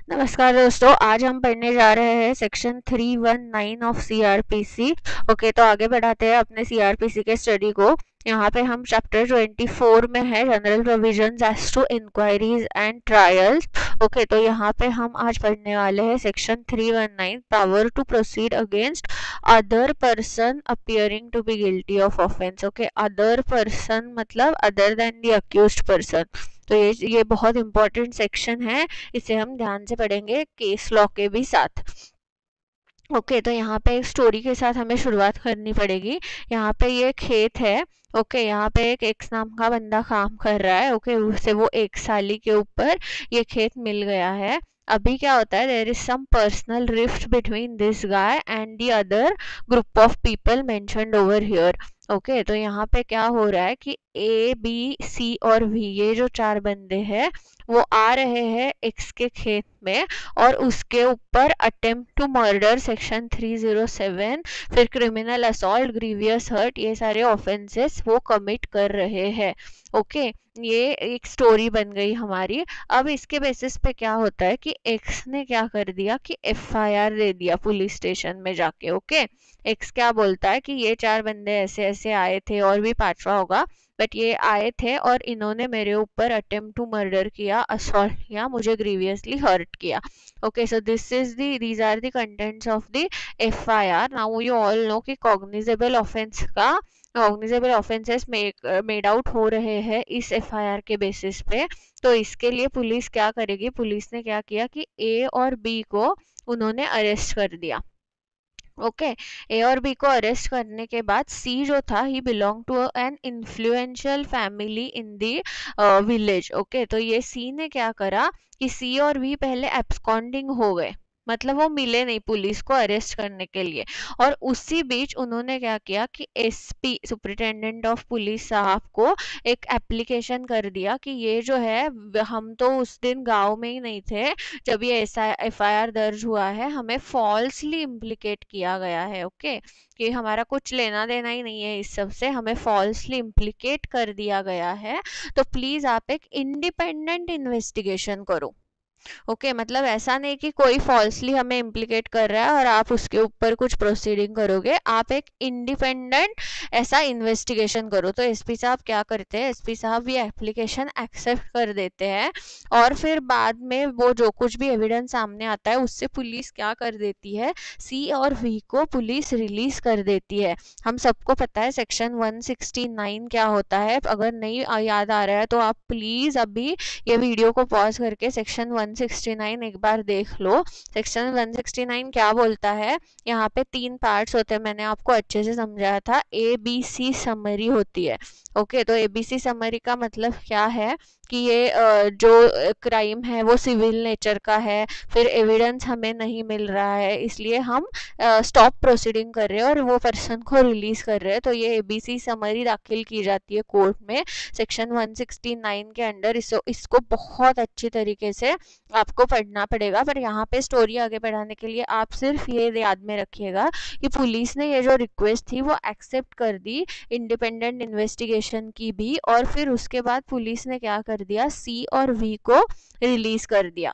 नमस्कार दोस्तों, आज हम पढ़ने जा रहे हैं सेक्शन 319 ऑफ सीआरपीसी। ओके, तो आगे बढ़ाते हैं अपने सीआरपीसी के स्टडी को। यहाँ पे हम चैप्टर 24 में है, general provisions as to inquiries and trials. Okay, तो यहाँ पे हम आज पढ़ने वाले हैं section 319, power to proceed against other person appearing to be guilty of offence. Okay, other person मतलब other than the accused person. तो ये बहुत इंपॉर्टेंट सेक्शन है, इसे हम ध्यान से पढ़ेंगे केस लॉ के भी साथ। ओके, तो यहाँ पे एक स्टोरी के साथ हमें शुरुआत करनी पड़ेगी। यहाँ पे ये खेत है। ओके, यहाँ पे एक एक्स नाम का बंदा काम कर रहा है। ओके, उसे वो एक साली के ऊपर ये खेत मिल गया है। अभी क्या होता है, there is some personal rift between this guy and the other group of people mentioned over here. Okay, तो यहाँ पे क्या हो रहा है कि ए बी सी और वी, ये जो चार बंदे हैं वो आ रहे हैं एक्स के खेत में, और उसके ऊपर अटेम्प्ट टू मर्डर सेक्शन 307, फिर क्रिमिनल असॉल्ट, ग्रीवियस हर्ट, ये सारे ऑफेंसेस वो कमिट कर रहे हैं। ओके, ये एक स्टोरी बन गई हमारी। अब इसके बेसिस पे क्या होता है कि एक्स ने क्या कर दिया कि एफआईआर दे दिया पुलिस स्टेशन में जाके। ओके, एक्स क्या बोलता है कि ये चार बंदे ऐसे ऐसे आए थे, और भी पांचवा होगा, बट ये आए थे और इन्होंने मेरे ऊपर अटेम्प्ट टू मर्डर किया, असॉल्ट किया, मुझे ग्रीवियसली हर्ट किया। Okay, so these are the contents of the FIR. Now you all know कि cognizable offense का cognizable offenses made out हो रहे हैं इस FIR के बेसिस पे। तो इसके लिए पुलिस क्या करेगी, पुलिस ने क्या किया कि A और B को उन्होंने अरेस्ट कर दिया। ओके, ए और बी को अरेस्ट करने के बाद सी जो था, he belong to an influential family in the village. Okay, तो ये सी ने क्या करा कि सी और वी पहले एब्सकॉन्डिंग हो गए, मतलब वो मिले नहीं पुलिस को अरेस्ट करने के लिए। और उसी बीच उन्होंने क्या किया कि एसपी, सुपरिटेंडेंट ऑफ पुलिस साहब को एक एप्लीकेशन कर दिया कि ये जो है, हम तो उस दिन गांव में ही नहीं थे जब ये ऐसा एफआईआर दर्ज हुआ है, हमें फॉल्सली इम्प्लीकेट किया गया है। ओके, कि हमारा कुछ लेना देना ही नहीं है इस सब से, हमें फॉल्सली इम्प्लीकेट कर दिया गया है। तो प्लीज आप एक इंडिपेंडेंट इन्वेस्टिगेशन करो। ओके, मतलब ऐसा नहीं कि कोई फॉल्सली हमें इम्प्लीकेट कर रहा है और आप उसके ऊपर कुछ प्रोसीडिंग करोगे, आप एक इंडिपेंडेंट ऐसा इन्वेस्टिगेशन करो। तो एसपी साहब क्या करते हैं, एसपी साहब ये एप्लीकेशन एक्सेप्ट कर देते हैं, और फिर बाद में वो जो कुछ भी एविडेंस सामने आता है उससे पुलिस क्या कर देती है, सी और वी को पुलिस रिलीज कर देती है। हम सबको पता है सेक्शन 169 क्या होता है, अगर नहीं याद आ रहा है तो आप प्लीज अभी ये वीडियो को पॉज करके सेक्शन 169 एक बार देख लो। सेक्शन 169 क्या बोलता है, यहाँ पे तीन पार्ट्स होते हैं, मैंने आपको अच्छे से समझाया था। ए बी सी समरी होती है। ओके, तो एबीसी समरी का मतलब क्या है कि ये जो क्राइम है वो सिविल नेचर का है, फिर एविडेंस हमें नहीं मिल रहा है, इसलिए हम स्टॉप प्रोसीडिंग कर रहे हैं और वो पर्सन को रिलीज कर रहे हैं। तो ये एबीसी समरी दाखिल की जाती है कोर्ट में सेक्शन 169 के अंडर। इसको बहुत अच्छी तरीके से आपको पढ़ना पड़ेगा, पर यहाँ पे स्टोरी आगे बढ़ाने के लिए आप सिर्फ ये याद में रखिएगा कि पुलिस ने ये जो रिक्वेस्ट थी वो एक्सेप्ट कर दी इंडिपेंडेंट इन्वेस्टिगेशन की भी, और फिर उसके बाद पुलिस ने क्या कर दिया, सी और वी को रिलीज कर दिया।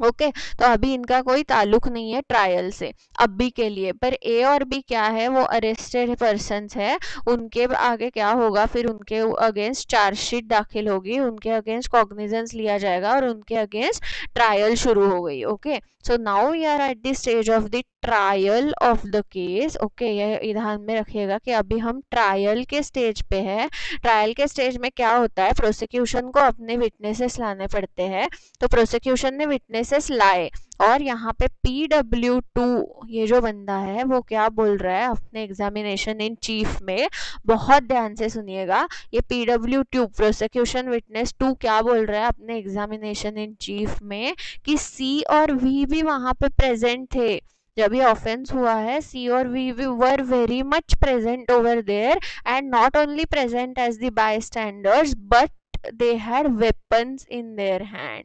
ओके, तो अभी इनका कोई ताल्लुक नहीं है ट्रायल से अभी के लिए, पर ए और बी क्या है, वो अरेस्टेड पर्सन्स है। उनके आगे क्या होगा, फिर उनके अगेंस्ट चार्जशीट दाखिल होगी, उनके अगेंस्ट कॉग्निजेंस लिया जाएगा और उनके अगेंस्ट ट्रायल शुरू हो गई। Okay, so now we are at the stage of the trial of the case. Okay, ये ध्यान में रखिएगा कि अभी हम ट्रायल के स्टेज पे है। ट्रायल के स्टेज में क्या होता है, प्रोसिक्यूशन को अपने विटनेसेस लाने पड़ते हैं। तो प्रोसिक्यूशन ने विटनेसेस लाए, और यहाँ पे PW2 ये जो बंदा है वो क्या बोल रहा है अपने एग्जामिनेशन इन चीफ में, बहुत ध्यान से सुनिएगा। ये PW2 प्रोसिक्यूशन विटनेस 2 क्या बोल रहा है अपने एग्जामिनेशन इन चीफ में कि सी और वी भी वहां पे प्रेजेंट थे जब ये ऑफेंस हुआ है। सी और V were very much present over there, and not only present as the bystanders but they had weapons in their hand.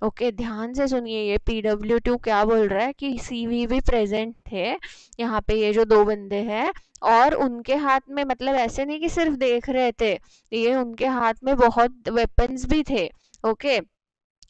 Okay, ध्यान से सुनिए, ये PW2 क्या बोल रहा है कि सीवी भी प्रेजेंट थे यहाँ पे, ये जो दो बंदे हैं, और उनके हाथ में, मतलब ऐसे नहीं कि सिर्फ देख रहे थे, ये उनके हाथ में बहुत वेपन्स भी थे। ओके,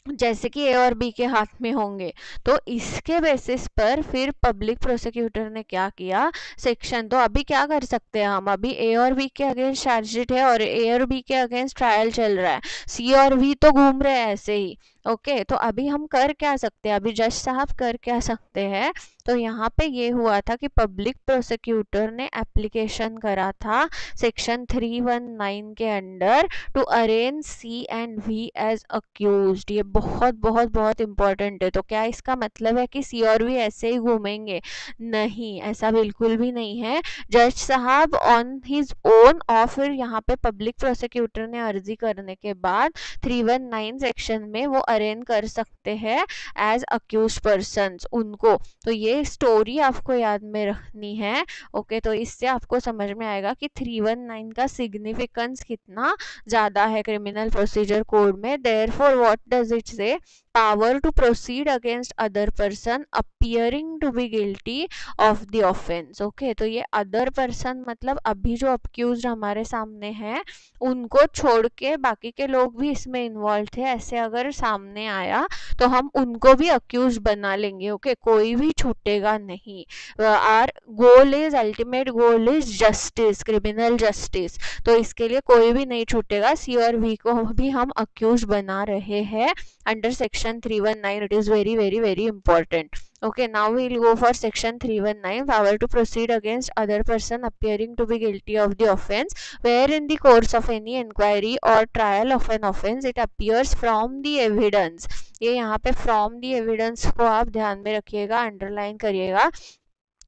जैसे कि ए और बी के हाथ में होंगे। तो इसके बेसिस पर फिर पब्लिक प्रोसिक्यूटर ने क्या किया, सेक्शन, तो अभी क्या कर सकते हैं हम, अभी ए और बी के अगेंस्ट चार्जशीट है और ए और बी के अगेंस्ट ट्रायल चल रहा है, सी और बी तो घूम रहे हैं ऐसे ही। ओके, तो अभी हम कर क्या सकते हैं, अभी जज साहब कर क्या सकते हैं, तो यहाँ पे ये हुआ था कि पब्लिक प्रोसिक्यूटर ने एप्लीकेशन करा था सेक्शन 319 के अंडर टू अरेंज C and V as accused. ये बहुत बहुत बहुत इंपॉर्टेंट है। तो क्या इसका मतलब है कि सी और वी ऐसे ही घूमेंगे? नहीं, ऐसा बिल्कुल भी नहीं है। जज साहब ऑन हिज ओन और फिर यहाँ पे पब्लिक प्रोसिक्यूटर ने अर्जी करने के बाद 319 सेक्शन में वो अरेंज कर सकते हैं एज अक्यूज पर्सन उनको। तो ये स्टोरी आपको याद में रखनी है। ओके, तो इससे आपको समझ में आएगा कि 319 का सिग्निफिकेंस कितना ज़्यादा है क्रिमिनल प्रोसीजर कोड में। Therefore what does it say, power to proceed against other person appearing to be guilty of the offence. Okay, तो ये अदर पर्सन मतलब अभी जो अक्यूज हमारे सामने हैं उनको छोड़ के बाकी के लोग भी इसमें इन्वॉल्व थे, ऐसे अगर सामने आया तो हम उनको भी अक्यूज बना लेंगे। ओके, कोई भी छूटेगा नहीं। Our goal is, ultimate goal is justice, criminal justice. तो इसके लिए कोई भी नहीं छूटेगा। सी और वी को भी हम अक्यूज बना रहे हैं under section 319. It is very very very important. Okay, now we'll go for section 319, power to proceed against other person appearing to be guilty of the offence, where in the course of any inquiry or trial of an offence it appears from the evidence. ये यहाँ पे from the evidence को आप ध्यान में रखिएगा, underline करिएगा,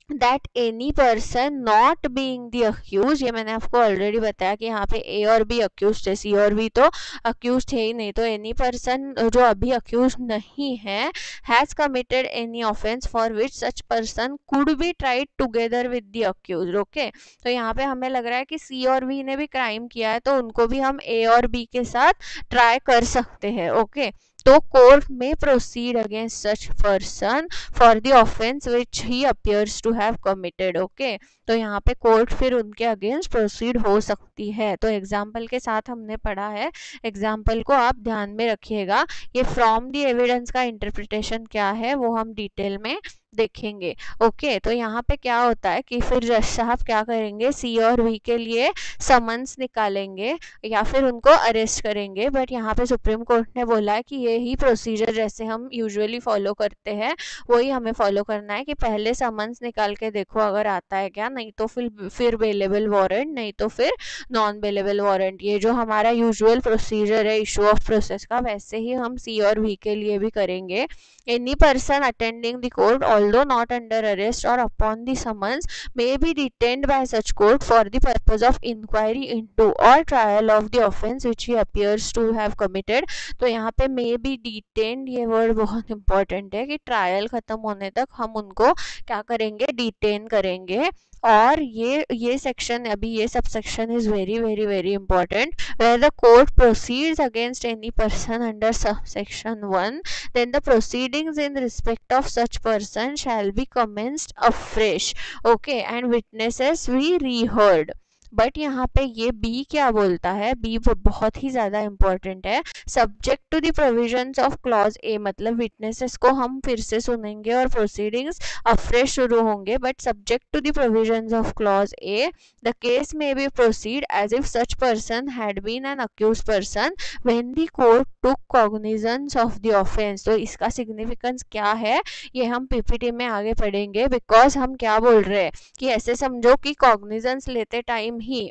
that any person not being the accused. ये मैंने आपको ऑलरेडी बताया कि यहाँ पे ए और बी अक्यूज थे, सी और बी तो अक्यूज थे ही नहीं। तो एनी पर्सन जो अभी अक्यूज नहीं है has committed any offence for which such person could be tried together with the accused. Okay, तो यहाँ पे हमें लग रहा है कि सी और बी ने भी क्राइम किया है तो उनको भी हम ए और बी के साथ ट्राई कर सकते हैं। ओके, तो कोर्ट में proceed against such person for the offence which he appears to have committed. Okay, तो यहाँ पे कोर्ट फिर उनके अगेंस्ट प्रोसीड हो सकती है। तो एग्जाम्पल के साथ हमने पढ़ा है, एग्जाम्पल को आप ध्यान में रखिएगा। ये फ्रॉम द एविडेंस का इंटरप्रिटेशन क्या है वो हम डिटेल में देखेंगे। ओके, तो यहाँ पे क्या होता है कि फिर जज साहब क्या करेंगे, सी और वी के लिए समन्स निकालेंगे या फिर उनको अरेस्ट करेंगे। बट यहाँ पे सुप्रीम कोर्ट ने बोला है कि ये ही प्रोसीजर जैसे हम यूजुअली फॉलो करते हैं वही हमें फॉलो करना है कि पहले समन्स निकाल के देखो अगर आता है क्या, नहीं तो फिर बेलेबल वारंट, नहीं तो फिर नॉन बेलेबल वारंट। ये जो हमारा यूजुअल प्रोसीजर है इशू ऑफ प्रोसेस का, वैसे ही हम सी और वी के लिए भी करेंगे। Any person attending the court although not under arrest or upon the summons may be detained by such court for the purpose of inquiry into or trial of the offence which he appears to have committed। तो यहाँ पे may be detained ये word बहुत important है कि trial खत्म होने तक हम उनको क्या करेंगे, डिटेन करेंगे। और ये सेक्शन, अभी ये सब section is very very very important, where the court proceeds against any person under subsection 1 then the proceedings in respect of such person shall be commenced afresh. Okay, and witnesses be reheard। But यहाँ पे ये B क्या बोलता है, B बहुत ही ज़्यादा important है। Subject to the provisions of clause A, मतलब विटनेसेस को हम फिर से सुनेंगे और प्रोसीडिंग्स अफ्रेश शुरू होंगे। But subject to the provisions of clause A the case में be proceed as if such person had been an accused person when the court took cognizance of the offence. तो इसका significance क्या है ये हम PPT में आगे पढ़ेंगे। बिकॉज हम क्या बोल रहे हैं कि ऐसे समझो कि कॉग्निजेंस लेते टाइम ही,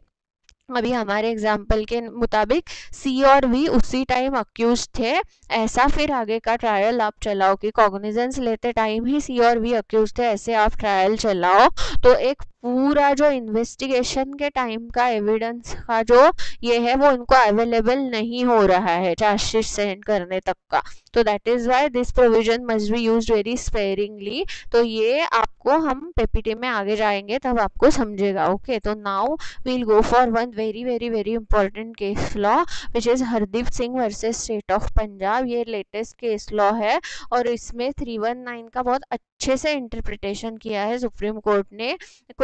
अभी हमारे एग्जाम्पल के मुताबिक सी और वी उसी टाइम अक्यूज थे, ऐसा फिर आगे का ट्रायल आप चलाओ कि कॉग्निजेंस लेते टाइम ही सी और वी अक्यूज थे, ऐसे आप ट्रायल चलाओ। तो एक पूरा जो इन्वेस्टिगेशन के टाइम का एविडेंस का जो ये है वो इनको अवेलेबल नहीं हो रहा है चार्जशीट सेंड करने तक का। तो that is why this provision must be used very sparingly. तो ये आपको हम पीपीटी में आगे जाएंगे तब आपको समझेगा। ओके, तो now we'll go for one very very very important case law which is Hardeep Singh versus state of Punjab. ये लेटेस्ट केस लॉ है और इसमें 319 का बहुत अच्छे से इंटरप्रिटेशन किया है सुप्रीम कोर्ट ने।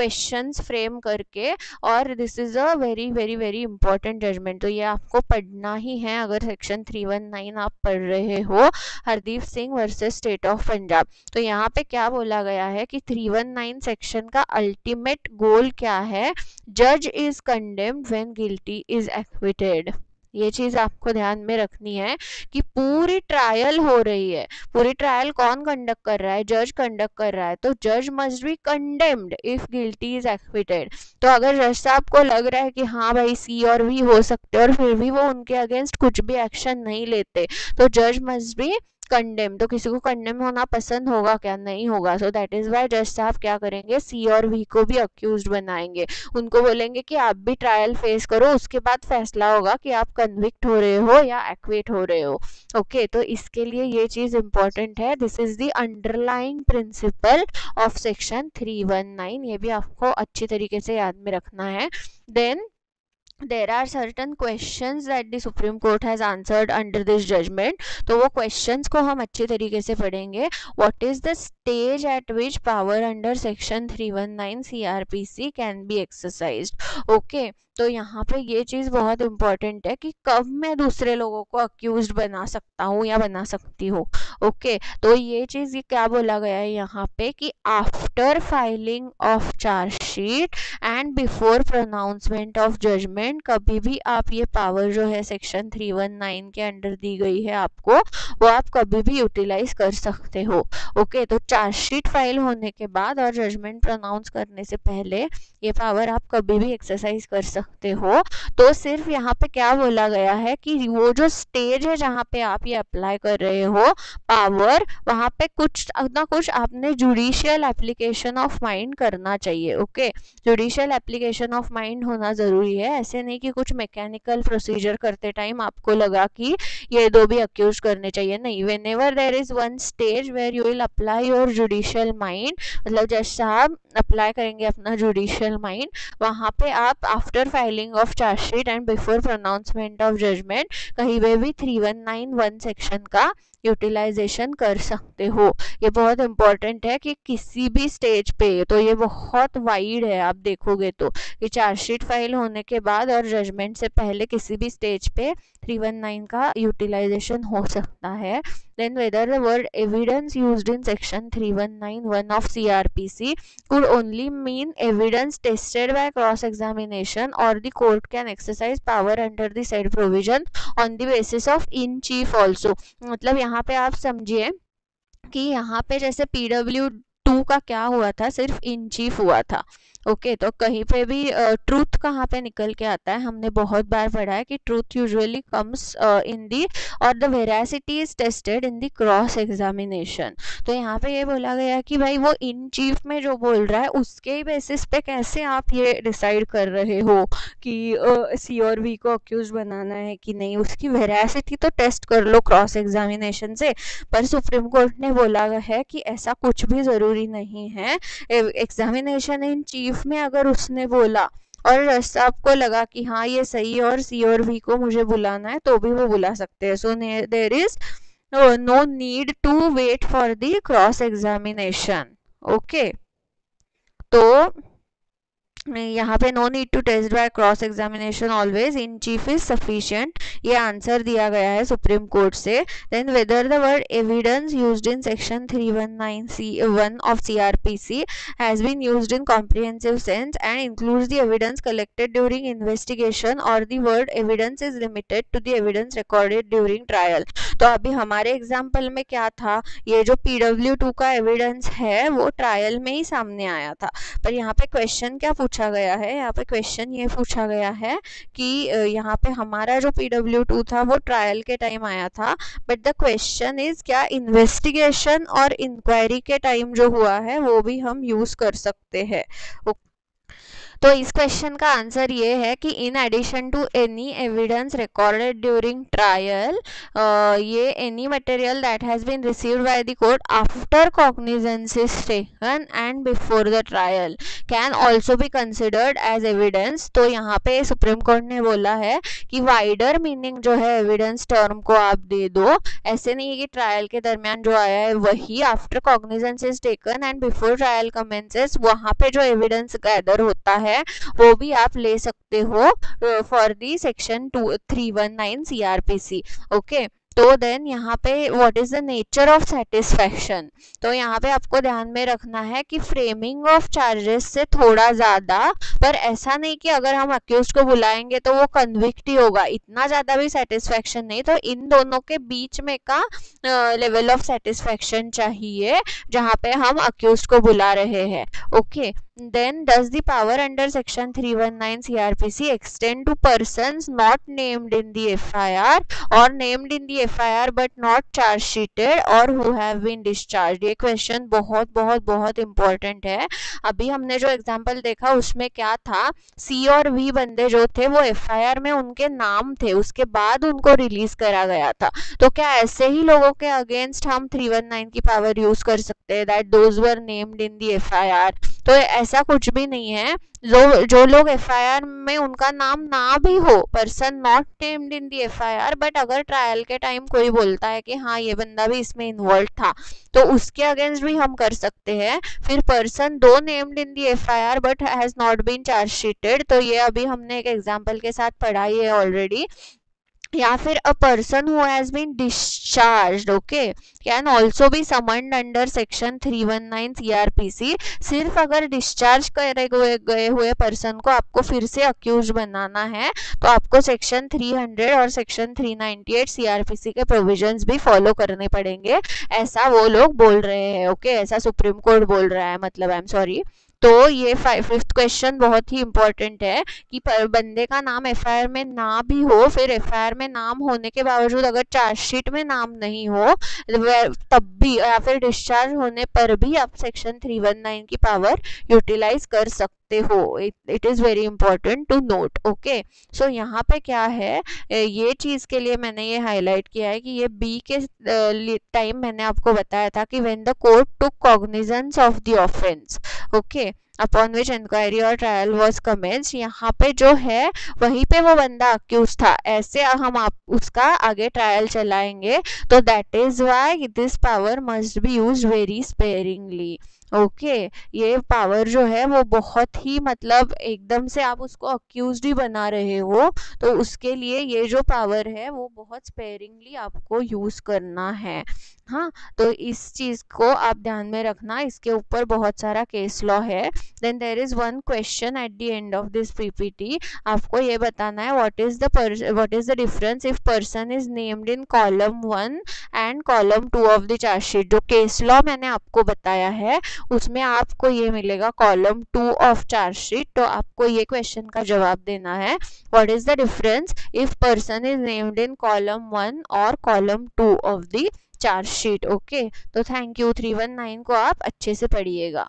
क्वेश्चंस फ्रेम करके, और this is a very very very important judgment. तो ये आपको पढ़ना ही है अगर सेक्शन 319 आप पढ़ रहे हो, Hardeep Singh versus state of Punjab. तो यहाँ पे क्या बोला गया है कि 319 सेक्शन का अल्टीमेट गोल क्या है, जज is condemned when guilty is acquitted. ये चीज आपको ध्यान में रखनी है कि पूरी ट्रायल हो रही है, पूरी ट्रायल कौन कंडक्ट कर रहा है, जज कंडक्ट कर रहा है, तो जज must be condemned if guilty is acquitted. तो अगर जज साहब को लग रहा है कि हाँ भाई सी और वी हो सकते हैं और फिर भी वो उनके अगेंस्ट कुछ भी एक्शन नहीं लेते, तो जज मस्ट बी कंडेम। तो किसी को कंडेम होना पसंद होगा क्या, नहीं होगा। सो दैट इज वाई जज साहब क्या करेंगे, सी और वी को भी अक्यूज बनाएंगे, उनको बोलेंगे कि आप भी ट्रायल फेस करो, उसके बाद फैसला होगा कि आप कन्विक्ट हो रहे हो या एक्विट हो रहे हो। ओके तो इसके लिए ये चीज इंपॉर्टेंट है। This is the underlying principle of section 319, ये भी आपको अच्छी तरीके से याद में रखना है। Then there are certain questions that the Supreme Court has answered under this judgment, तो वो questions को हम अच्छे तरीके से पढ़ेंगे। What is the stage at which power under section 319 CRPC can be exercised? Okay, तो यहाँ पे ये चीज़ बहुत इंपॉर्टेंट है कि कब मैं दूसरे लोगों को अक्यूज बना सकता हूँ या बना सकती हूँ। ओके तो ये चीज़ ये क्या बोला गया है यहाँ पे कि after filing of charge sheet and before pronouncement of judgment, कभी भी आप ये पावर जो है सेक्शन 319 के अंडर दी गई है आपको, वो आप कभी भी यूटिलाइज कर सकते हो। ओके तो चार्जशीट फाइल होने के बाद और जजमेंट प्रोनाउंस करने से पहले ये पावर आप कभी भी एक्सरसाइज कर सकते हो। तो सिर्फ यहाँ पे क्या बोला गया है कि वो जो स्टेज है जहाँ पे आप ये अप्लाई कर रहे हो पावर, वहाँ पे कुछ ना कुछ आपने जुडिशियल एप्लीकेशन ऑफ माइंड करना चाहिए। Okay judicial application of mind होना जरूरी है, ऐसे नहीं कि कुछ मैकेनिकल प्रोसीजर करते टाइम आपको लगा कि ये दो भी अक्यूज करने चाहिए, नहीं। Whenever there is one stage where you will apply your judicial mind, मतलब जज साहब अप्लाई करेंगे अपना जुडिशियल माइंड, वहाँ पे आप after filing of charge sheet and before pronouncement of judgment कहीं पे भी 3191 सेक्शन का यूटिलाइजेशन कर सकते हो। ये बहुत इंपॉर्टेंट है कि किसी भी स्टेज पे, तो ये बहुत वाइड है, आप देखोगे तो कि चार्जशीट फाइल होने के बाद और जजमेंट से पहले किसी भी स्टेज पे 319 का यूटिलाइजेशन हो सकता है। Then whether the word evidence used in section 3191 of CRPC could only mean evidence tested by cross examination, or the court can exercise power under the said provision on the basis of in chief also। मतलब यहाँ पे आप समझिए कि यहाँ पे जैसे PW2 का क्या हुआ था, सिर्फ इन चीफ हुआ था। ओके तो कहीं पे भी ट्रूथ कहाँ पे निकल के आता है, हमने बहुत बार पढ़ा है कि ट्रूथ यूजुअली कम्स इन दी और the veracity is tested in the cross examination. तो यहाँ पे ये बोला गया कि भाई वो इन चीफ में जो बोल रहा है उसके ही बेसिस पे कैसे आप ये डिसाइड कर रहे हो कि सी और वी को अक्यूज बनाना है कि नहीं, उसकी वेरासिटी तो टेस्ट कर लो क्रॉस एग्जामिनेशन से। पर सुप्रीम कोर्ट ने बोला है कि ऐसा कुछ भी ज़रूरी नहीं है। एग्जामिनेशन इन चीफ में अगर उसने बोला और सबको लगा कि हाँ ये सही है और सी और वी को मुझे बुलाना है, तो भी वो बुला सकते हैं। So there is no need to wait for the cross examination. Okay तो यहाँ पे no need to test by cross examination, always in chief is sufficient, ये आंसर दिया गया है सुप्रीम कोर्ट से। Then whether the word evidence used in section 319C1 of CRPC has been used in comprehensive sense and includes the evidence collected during investigation, और the word evidence is limited to the evidence recorded during trial. तो अभी हमारे example में क्या था, ये जो PW2 का एविडेंस है वो ट्रायल में ही सामने आया था। पर यहाँ पे क्वेश्चन क्या पूछा गया है, यहाँ पे क्वेश्चन ये पूछा गया है कि यहाँ पे हमारा जो PW2 था वो ट्रायल के टाइम आया था, बट द क्वेश्चन इज क्या इन्वेस्टिगेशन और इंक्वायरी के टाइम जो हुआ है वो भी हम यूज कर सकते हैं। तो इस क्वेश्चन का आंसर ये है कि in addition to any evidence recorded during trial, ये any material that has been received by the court after cognizance is taken and before the trial, can also be considered as evidence. तो यहाँ पे supreme court ने बोला है कि wider meaning जो है एविडेंस टर्म को आप दे दो, ऐसे नहीं है कि ट्रायल के दरमियान जो आया है वही, after cognizance is taken and before trial commences, वहाँ पे जो एविडेंस गैदर होता है वो भी आप ले सकते हो for the section 319 CRPC। Okay, तो देन यहाँ पे what is the nature of satisfaction. तो यहाँ पे आपको ध्यान में रखना है कि फ्रेमिंग ऑफ चार्जेस से थोड़ा ज्यादा, पर ऐसा नहीं कि अगर हम अक्यूज को बुलाएंगे तो वो कन्विक्ट ही होगा, इतना ज्यादा भी सेटिस्फैक्शन नहीं। तो इन दोनों के बीच में का लेवल ऑफ सेटिस्फैक्शन चाहिए जहाँ पे हम अक्यूज को बुला रहे हैं। Okay, then does the power under section 319 CRPC extend to persons not named in the FIR or named in the FIR but not charge sheeted or who have been discharged। ये question बहुत बहुत बहुत important है। अभी हमने जो example देखा उसमें क्या था, C और V बंदे जो थे वो FIR में उनके नाम थे, उसके बाद उनको रिलीज करा गया था। तो क्या ऐसे ही लोगों के अगेंस्ट हम 319 की पावर यूज कर सकते हैं, that those were named in the FIR? तो ऐसा कुछ भी नहीं है। जो लोग FIR में उनका नाम ना भी हो, person not named in the FIR, but अगर ट्रायल के टाइम कोई बोलता है कि हाँ ये बंदा भी इसमें इन्वॉल्व था, तो उसके अगेंस्ट भी हम कर सकते हैं। फिर person do named in the FIR but has not been charge sheeted, तो ये अभी हमने एक एग्जांपल के साथ पढ़ा ही है ऑलरेडी। या फिर a person who has been discharged, okay, can also be summoned under section 319 CRPC। सिर्फ अगर डिस्चार्ज करे गए हुए पर्सन को आपको फिर से अक्यूज बनाना है तो आपको सेक्शन 300 और सेक्शन 398 CRPC के प्रोविजंस भी फॉलो करने पड़ेंगे, ऐसा वो लोग बोल रहे हैं। ओके, ऐसा सुप्रीम कोर्ट बोल रहा है, मतलब आई एम सॉरी। तो ये फिफ्थ क्वेश्चन बहुत ही इंपॉर्टेंट है कि बंदे का नाम FIR में ना भी हो, फिर FIR में नाम होने के बावजूद अगर चार्जशीट में नाम नहीं हो तब भी, या फिर डिस्चार्ज होने पर भी आप सेक्शन 319 की पावर यूटिलाइज कर सकते हो। It is very important to note. Okay, so यहाँ पे क्या है, ये चीज के लिए मैंने ये हाईलाइट किया है कि ये बी के टाइम मैंने आपको बताया था कि when the court took cognizance of the offence, okay, upon which inquiry और ट्रायल वॉज कमेंस्ड, यहाँ पे जो है वहीं पे वो बंदा अक्यूज था, ऐसे हम आप उसका आगे ट्रायल चलाएंगे। तो that is why this power must be use very sparingly. Okay, ये पावर जो है वो बहुत ही, मतलब एकदम से आप उसको अक्यूज ही बना रहे हो, तो उसके लिए ये जो पावर है वो बहुत स्पेयरिंगली आपको यूज करना है। हाँ, तो इस चीज को आप ध्यान में रखना, इसके ऊपर बहुत सारा केस लॉ है। Then there is one question at the end of this PPT, आपको ये बताना है what is the difference if person is named in column 1 and column 2 of the charge sheet. जो केस लॉ मैंने आपको बताया है उसमें आपको ये मिलेगा कॉलम 2 ऑफ चार्जशीट। तो आपको ये क्वेश्चन का जवाब देना है, what is the difference if person is named in column 1 और column 2 of the chargesheet. Okay, तो थैंक यू, 319 को आप अच्छे से पढ़िएगा।